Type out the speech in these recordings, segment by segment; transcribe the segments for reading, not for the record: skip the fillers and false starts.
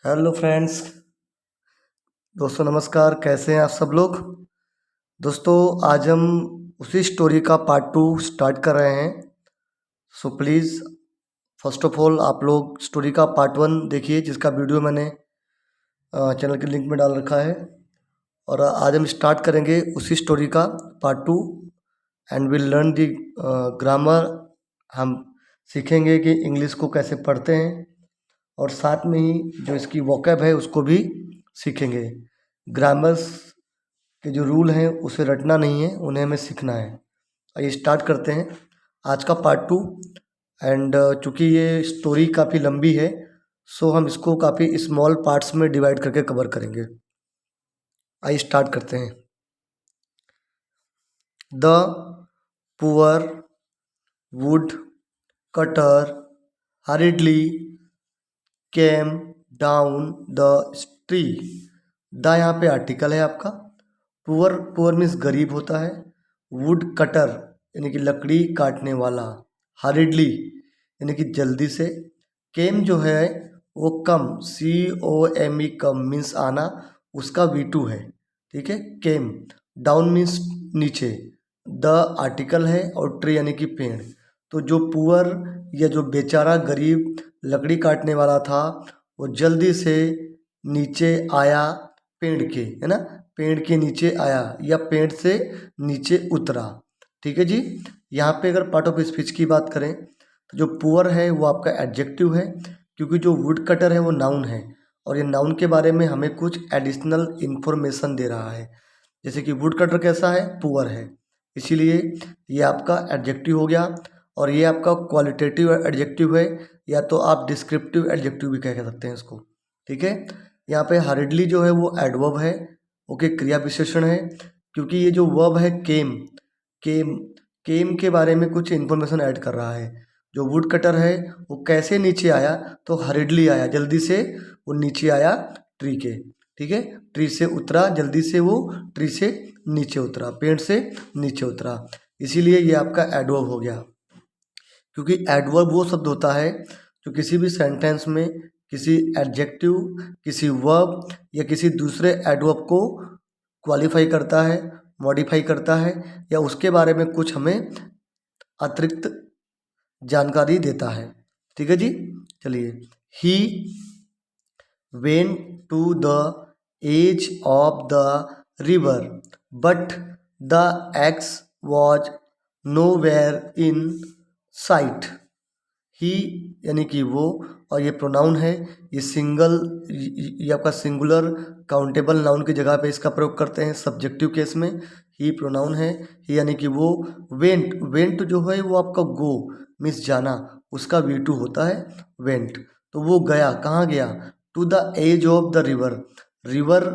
Hello friends. दोस्तों नमस्कार, कैसे हैं आप सब लोग। दोस्तों आज हम उसी स्टोरी का पार्ट 2 स्टार्ट कर रहे हैं। So please first of all आप लोग स्टोरी का पार्ट 1 देखिए, जिसका वीडियो मैंने चैनल के लिंक में डाल रखा है। और आज हम स्टार्ट करेंगे उसी स्टोरी का part 2 and will learn the grammar. हम सीखेंगे कि इंग्लिश को कैसे पढ़ते हैं और साथ में ही जो इसकी वोकैब है उसको भी सीखेंगे। ग्रामर्स के जो रूल हैं उसे रटना नहीं है, उन्हें हमें सीखना है। आइए स्टार्ट करते हैं आज का पार्ट 2। एंड चूँकि ये स्टोरी काफ़ी लंबी है, सो हम इसको काफ़ी स्मॉल पार्ट्स में डिवाइड करके कवर करेंगे। आइए स्टार्ट करते हैं। The poor would cutter हरिडली came down the tree. The यहाँ पे आर्टिकल है आपका। पुअर, पुअर मीन्स गरीब होता है। वुड कटर यानी कि लकड़ी काटने वाला। हरिडली यानी कि जल्दी से। केम जो है वो कम, COME कम मीन्स आना, उसका V2 है। ठीक है। केम। डाउन मीन्स नीचे। द आर्टिकल है और ट्री यानी कि पेड़। तो जो पुअर या जो बेचारा गरीब लकड़ी काटने वाला था वो जल्दी से नीचे आया पेड़ के, है ना, पेड़ के नीचे आया या पेड़ से नीचे उतरा। ठीक है जी। यहाँ पे अगर पार्ट ऑफ स्पीच की बात करें तो जो पुअर है वो आपका एडजेक्टिव है, क्योंकि जो वुड कटर है वो नाउन है और ये नाउन के बारे में हमें कुछ एडिशनल इन्फॉर्मेशन दे रहा है। जैसे कि वुड कटर कैसा है, पुअर है, इसीलिए ये आपका एडजेक्टिव हो गया। और ये आपका क्वालिटेटिव एडजेक्टिव है, या तो आप डिस्क्रिप्टिव एडजेक्टिव भी कह सकते हैं इसको। ठीक है। यहाँ पे हरिडली जो है वो एडवर्ब है, ओके, क्रिया विशेषण है, क्योंकि ये जो वर्ब है केम, केम केम के बारे में कुछ इन्फॉर्मेशन ऐड कर रहा है। जो वुड कटर है वो कैसे नीचे आया, तो हरिडली आया, जल्दी से वो नीचे आया ट्री के। ठीक है। ट्री से उतरा, जल्दी से वो ट्री से नीचे उतरा, पेड़ से नीचे उतरा, इसीलिए ये आपका एडवर्ब हो गया। क्योंकि एडवर्ब वो शब्द होता है जो किसी भी सेंटेंस में किसी एडजेक्टिव, किसी वर्ब या किसी दूसरे एडवर्ब को क्वालिफाई करता है, मॉडिफाई करता है, या उसके बारे में कुछ हमें अतिरिक्त जानकारी देता है। ठीक है जी। चलिए। He went to the edge of the river but the axe was nowhere in sight. He यानी कि वो, और ये प्रोनाउन है, ये सिंगल, ये आपका सिंगुलर काउंटेबल नाउन की जगह पे इसका प्रयोग करते हैं सब्जेक्टिव केस में। ही प्रोनाउन है, ही यानी कि वो। वेंट, वेंट जो है वो आपका गो मीन्स जाना, उसका V2 होता है वेंट। तो वो गया, कहाँ गया, to the edge of the river, river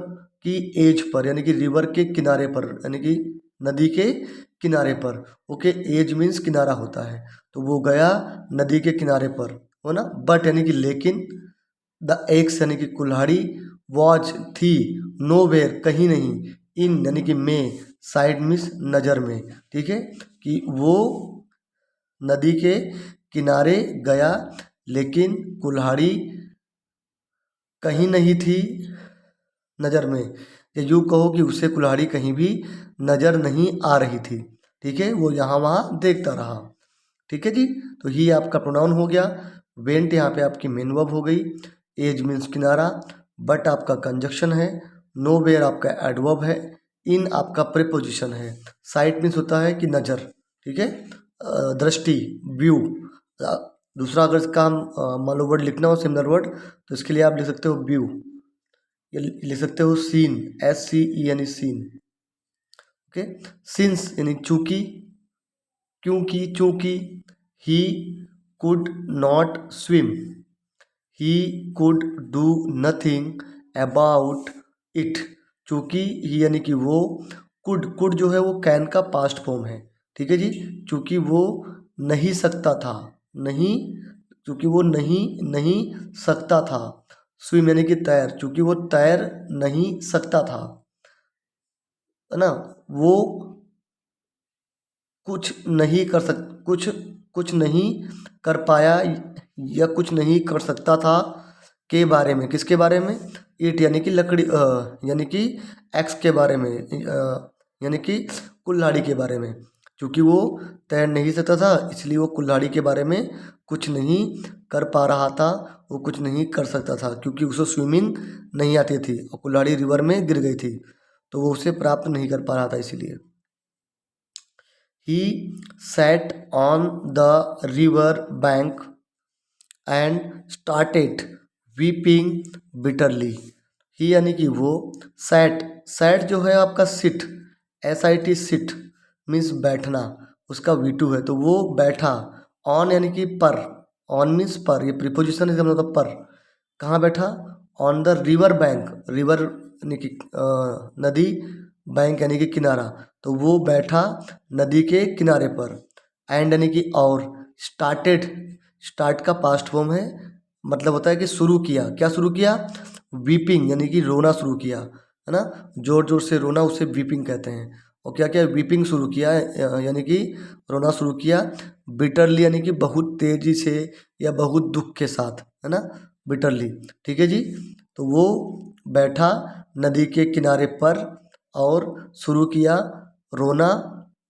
की एज पर यानी कि रिवर के किनारे पर, यानी कि नदी के किनारे पर। ओके, एज मीन्स किनारा होता है, तो वो गया नदी के किनारे पर, हो ना। बट यानी कि लेकिन, द एक्स यानी कि कुल्हाड़ी, वॉच थी, नोवेयर कहीं नहीं, इन यानी कि में, साइड मीन्स नज़र में। ठीक है। कि वो नदी के किनारे गया लेकिन कुल्हाड़ी कहीं नहीं थी नज़र में, या यूँ कहो कि उसे कुल्हाड़ी कहीं भी नज़र नहीं आ रही थी। ठीक है। वो यहाँ वहाँ देखता रहा। ठीक है जी। तो ही आपका प्रोनाउन हो गया। वेंट यहाँ पे आपकी मेन वर्ब हो गई। एज मीन्स किनारा। बट आपका कंजक्शन है। नोवेयर आपका एडवर्ब है। इन आपका प्रीपोजिशन है। साइट मीन्स होता है कि नज़र। ठीक है। दृष्टि, व्यू। दूसरा अगर इसका हम मान लो वर्ड लिखना हो, सिमिलर वर्ड, तो इसके लिए आप लिख सकते हो व्यू, या लिख सकते हो scene, SCEN, scene. Okay. Since यानी चूंकि, क्योंकि, चूंकि। He could not swim, he could do nothing about it. चूंकि ही यानी कि वो, कुड, कुड जो है वो कैन का पास्ट फॉर्म है। ठीक है जी। चूंकि वो नहीं सकता था, नहीं, चूंकि वो नहीं सकता था। स्विम यानी कि तैर, चूंकि वो तैर नहीं सकता था, है ना। वो कुछ नहीं कर सक कुछ कुछ नहीं कर पाया या कुछ नहीं कर सकता था के बारे में, किसके बारे में? ईट यानी कि लकड़ी, यानी कि एक्स के बारे में, यानी कि कुल्हाड़ी के बारे में। क्योंकि वो तैर नहीं सकता था, इसलिए वो कुल्हाड़ी के बारे में कुछ नहीं कर पा रहा था, वो कुछ नहीं कर सकता था क्योंकि उसे स्विमिंग नहीं आती थी और कुल्हाड़ी रिवर में गिर गई थी, तो वो उसे प्राप्त नहीं कर पा रहा था इसीलिए। ही sat on the river bank and started weeping bitterly। ही यानी कि वो, sat, sat जो है आपका सिट, SIT सिट मीन्स बैठना, उसका V2 है तो वो बैठा। ऑन यानी कि पर, ऑन मीन्स पर, ये प्रीपोजिशन इसका मतलब पर। कहाँ बैठा? On the river bank, river यानी कि नदी, बैंक यानी कि किनारा, तो वो बैठा नदी के किनारे पर। एंड यानी कि और, स्टार्टेड, स्टार्ट का पास्ट फॉर्म है, मतलब होता है कि शुरू किया। क्या शुरू किया? वीपिंग यानी कि रोना शुरू किया, है ना, जोर जोर से रोना उसे वीपिंग कहते हैं। और क्या क्या वीपिंग शुरू किया यानी कि रोना शुरू किया। बिटरली यानी कि बहुत तेजी से या बहुत दुख के साथ, है ना, बिटरली। ठीक है जी। तो वो बैठा नदी के किनारे पर और शुरू किया रोना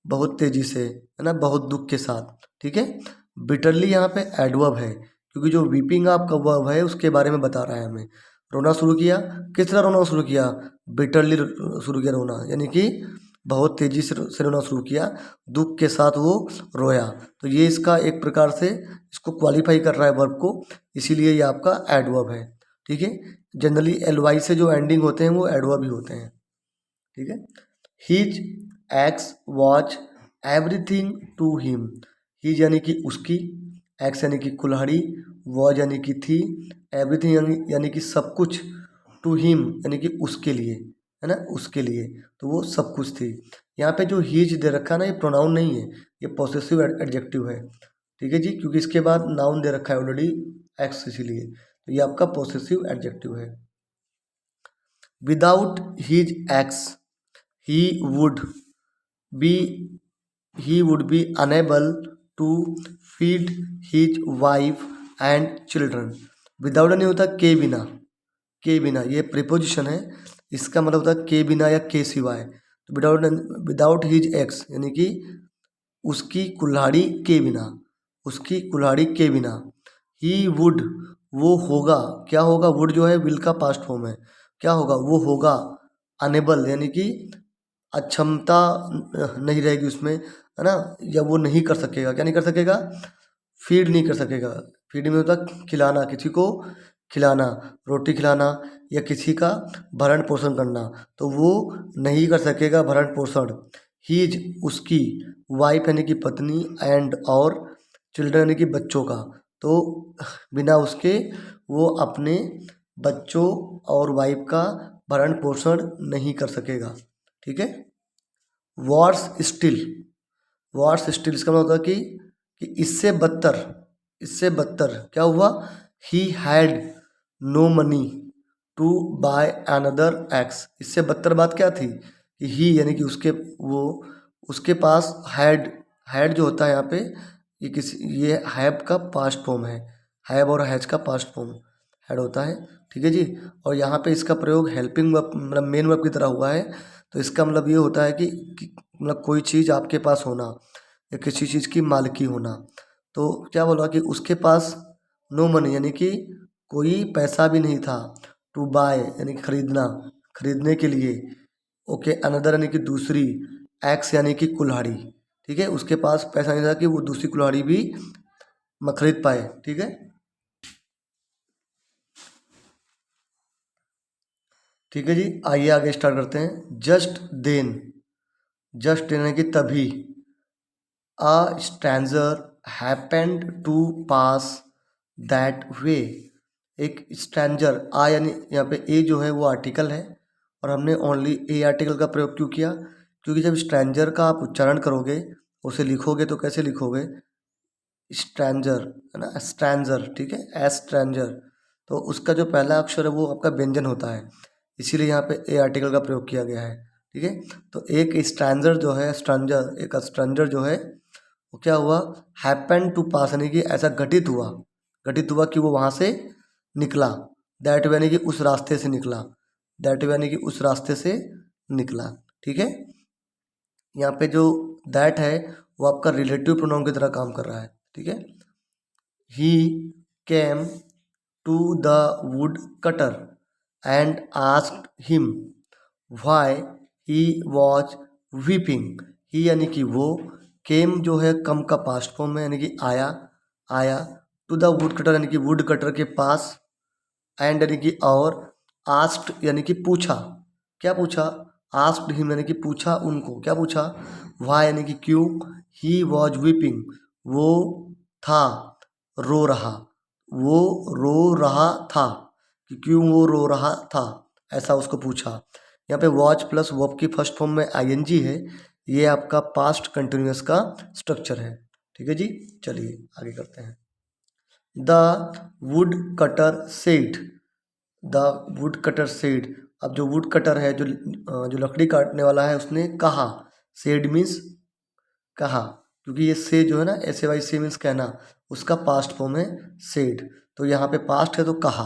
बहुत तेजी से, है ना, बहुत दुख के साथ। ठीक है। बिटरली यहाँ पे एडवर्ब है क्योंकि जो वीपिंग आपका वर्ब है उसके बारे में बता रहा है हमें। रोना शुरू किया, किस तरह रोना शुरू किया? बिटरली शुरू किया रोना, यानी कि बहुत तेजी से रोना शुरू किया, दुख के साथ वो रोया। तो ये इसका एक प्रकार से इसको क्वालिफाई कर रहा है वर्ब को, इसीलिए ये आपका एडवर्ब है। ठीक है। जनरली एलवाई से जो एंडिंग होते हैं वो एडवर्ब ही होते हैं। ठीक है। His axe watch everything to him. His यानी कि उसकी, एक्स यानी कि कुल्हाड़ी, वॉच यानी कि थी, एवरीथिंग यानी कि सब कुछ, टू हिम यानी कि उसके लिए, है ना, उसके लिए, तो वो सब कुछ थी। यहाँ पे जो हिज दे रखा है ना, ये प्रोनाउन नहीं है, ये पॉसेसिव एडजेक्टिव है। ठीक है जी, क्योंकि इसके बाद नाउन दे रखा है ऑलरेडी एक्स, इसीलिए तो ये आपका पॉसेसिव एडजेक्टिव है। Without his ex he would be he would be unable to feed his wife and children। Without नहीं होता के बिना, के बिना ये प्रीपोजिशन है, इसका मतलब होता है के बिना या के सिवाय। तो विदाउट, विदाउट हिज एक्स यानी कि उसकी कुल्हाड़ी के बिना, उसकी कुल्हाड़ी के बिना। ही वुड, वो होगा, क्या होगा? वुड जो है विल का पास्ट फॉर्म है, क्या होगा? वो होगा। अनेबल यानी कि अक्षमता नहीं रहेगी उसमें, है ना, या वो नहीं कर सकेगा। क्या नहीं कर सकेगा? फीड नहीं कर सकेगा। फीड में होता खिलाना, किसी को खिलाना, रोटी खिलाना या किसी का भरण पोषण करना, तो वो नहीं कर सकेगा भरण पोषण। हीज उसकी, वाइफ यानी कि पत्नी, एंड और चिल्ड्रन यानी कि बच्चों का, तो बिना उसके वो अपने बच्चों और वाइफ का भरण पोषण नहीं कर सकेगा। ठीक है। वर्स स्टिल, वर्स स्टिल इसका मतलब होता है कि इससे बदतर, इससे बदतर क्या हुआ? He had no money to buy another axe. इससे बदतर बात क्या थी कि ही यानी कि उसके, वो उसके पास हैड, हैड जो होता है यहाँ पे ये किसी, ये हैव का पास्ट फॉर्म है, हैव और हैज का पास्ट फॉर्म हैड होता है। ठीक है जी। और यहाँ पे इसका प्रयोग हेल्पिंग वर्ब मतलब मेन वर्ब की तरह हुआ है, तो इसका मतलब ये होता है कि मतलब कोई चीज़ आपके पास होना या किसी चीज़ की मालिकी होना। तो क्या बोला कि उसके पास नो मनी यानी कि कोई पैसा भी नहीं था, टू बाय यानी कि खरीदना, खरीदने के लिए, ओके, अनदर यानी कि दूसरी, एक्स यानी कि कुल्हाड़ी। ठीक है, उसके पास पैसा नहीं था कि वो दूसरी कुल्हाड़ी भी खरीद पाए। ठीक है। ठीक है जी, आइए आगे स्टार्ट करते हैं। जस्ट देन, जस्ट देन यानी कि तभी, a stranger happened to pass that way. एक स्ट्रेंजर, आ यानी यहाँ पे ए जो है वो आर्टिकल है, और हमने ओनली ए आर्टिकल का प्रयोग क्यों किया? क्योंकि जब स्ट्रेंजर का आप उच्चारण करोगे, उसे लिखोगे तो कैसे लिखोगे? स्ट्रेंजर, है ना, स्ट्रेंजर। ठीक है, एस स्ट्रेंजर, तो उसका जो पहला अक्षर है वो आपका व्यंजन होता है, इसीलिए यहाँ पे ए आर्टिकल का प्रयोग किया गया है। ठीक है। तो एक स्ट्रेंजर जो है, स्ट्रेंजर, एक स्ट्रेंजर जो है वो क्या हुआ? हैपन टू पास यानी कि ऐसा घटित हुआ, घटित हुआ कि वो वहाँ से निकला, दैट वे यानी कि उस रास्ते से निकला, दैट वे यानी कि उस रास्ते से निकला। ठीक है, यहाँ पे जो दैट है वो आपका रिलेटिव प्रोनाउन की तरह काम कर रहा है। ठीक है, he came to the wood cutter and asked him why he was weeping. He यानी कि वो, केम जो है कम का पास्ट फॉर्म में यानी कि आया, आया, टू द वुड कटर यानी कि वुड कटर के पास, एंड यानी कि और, आस्क्ड यानी कि पूछा, क्या पूछा, आस्क्ड हिम यानी कि पूछा उनको, क्या पूछा, वाई यानी कि क्यों, ही वॉज वीपिंग वो था रो रहा, वो रो रहा था, कि क्यों वो रो रहा था, ऐसा उसको पूछा। यहाँ पे वॉच प्लस वर्ब की फर्स्ट फॉर्म में आईएनजी है, ये आपका पास्ट कंटिन्यूअस का स्ट्रक्चर है। ठीक है जी, चलिए आगे करते हैं। The wood cutter said, the wood cutter said, अब जो वुड कटर है, जो लकड़ी काटने वाला है, उसने कहा, सेड मीन्स कहा, क्योंकि ये से जो है ना, ऐसे वाई से मीन्स कहना, उसका पास्ट फॉर्म है सेड, तो यहाँ पे पास्ट है तो कहा,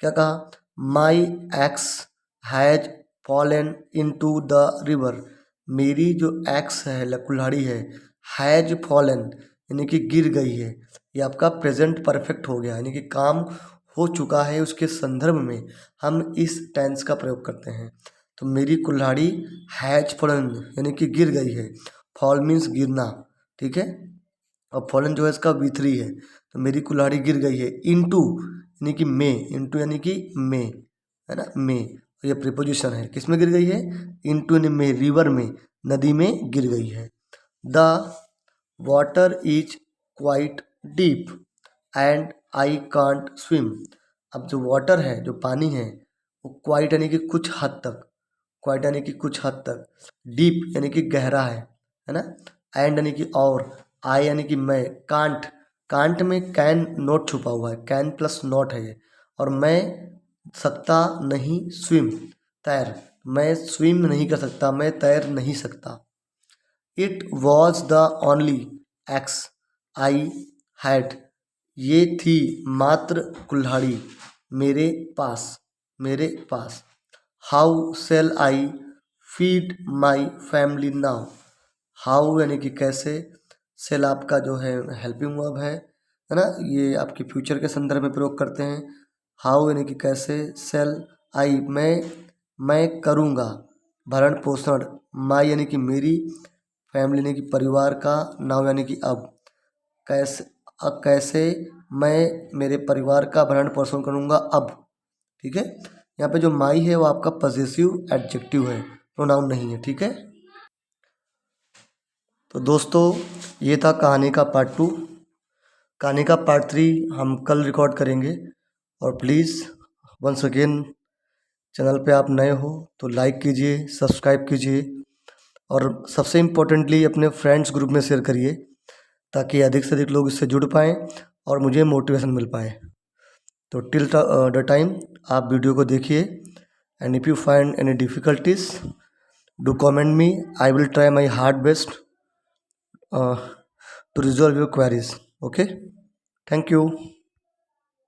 क्या कहा, my axe has fallen in to the river, मेरी जो एक्स है, कुल्हाड़ी है, हैज फॉलन यानी कि गिर गई है, ये आपका प्रेजेंट परफेक्ट हो गया, यानी कि काम हो चुका है, उसके संदर्भ में हम इस टेंस का प्रयोग करते हैं। तो मेरी कुल्हाड़ी हैज फॉलन यानी कि गिर गई है, फॉल मीन्स गिरना। ठीक है, और फॉलन जो है इसका V3 है, तो मेरी कुल्हाड़ी गिर गई है, इनटू यानी कि में, इनटू यानी कि में, है ना, में, तो ये प्रीपोजिशन है, किस में गिर गई है, इनटू यानी में, रिवर में, नदी में गिर गई है। The water is quite deep and I can't swim, अब जो वाटर है, जो पानी है, वो क्वाइट यानी कि कुछ हद तक, क्वाइट यानी कि कुछ हद तक, डीप यानी कि गहरा है ना, एंड यानी कि और, आई यानी कि मैं, कांट, कांट में कैन नॉट छुपा हुआ है, कैन प्लस नॉट है ये, और मैं सकता नहीं, स्विम तैर, मैं स्विम नहीं कर सकता, मैं तैर नहीं सकता। It was the only axe I had, ये थी मात्र कुल्हाड़ी मेरे पास, मेरे पास। How shall I feed my family now, how यानी कि कैसे, सेल आपका जो है हेल्पिंग वर्ब है ना, ये आपके फ्यूचर के संदर्भ में प्रयोग करते हैं। हाउ यानी कि कैसे, सेल आई मैं करूँगा, भरण पोषण, माई यानी कि मेरी, फैमिली यानी कि परिवार का, नाउ यानी कि अब, कैसे, कैसे मैं मेरे परिवार का भरण पोषण करूँगा अब। ठीक है, यहाँ पे जो माई है वो आपका पॉजेसिव एडजेक्टिव है, प्रोनाउन नहीं है। ठीक है, तो दोस्तों ये था कहानी का पार्ट 2। कहानी का पार्ट 3 हम कल रिकॉर्ड करेंगे। और प्लीज़ वंस अगेन, चैनल पे आप नए हो तो लाइक कीजिए, सब्सक्राइब कीजिए, और सबसे इम्पोर्टेंटली अपने फ्रेंड्स ग्रुप में शेयर करिए, ताकि अधिक से अधिक लोग इससे जुड़ पाएँ और मुझे मोटिवेशन मिल पाए। तो टिल द टाइम आप वीडियो को देखिए, and if you find any difficulties do comment me, I will try my hard best to resolve your queries. Okay, thank you.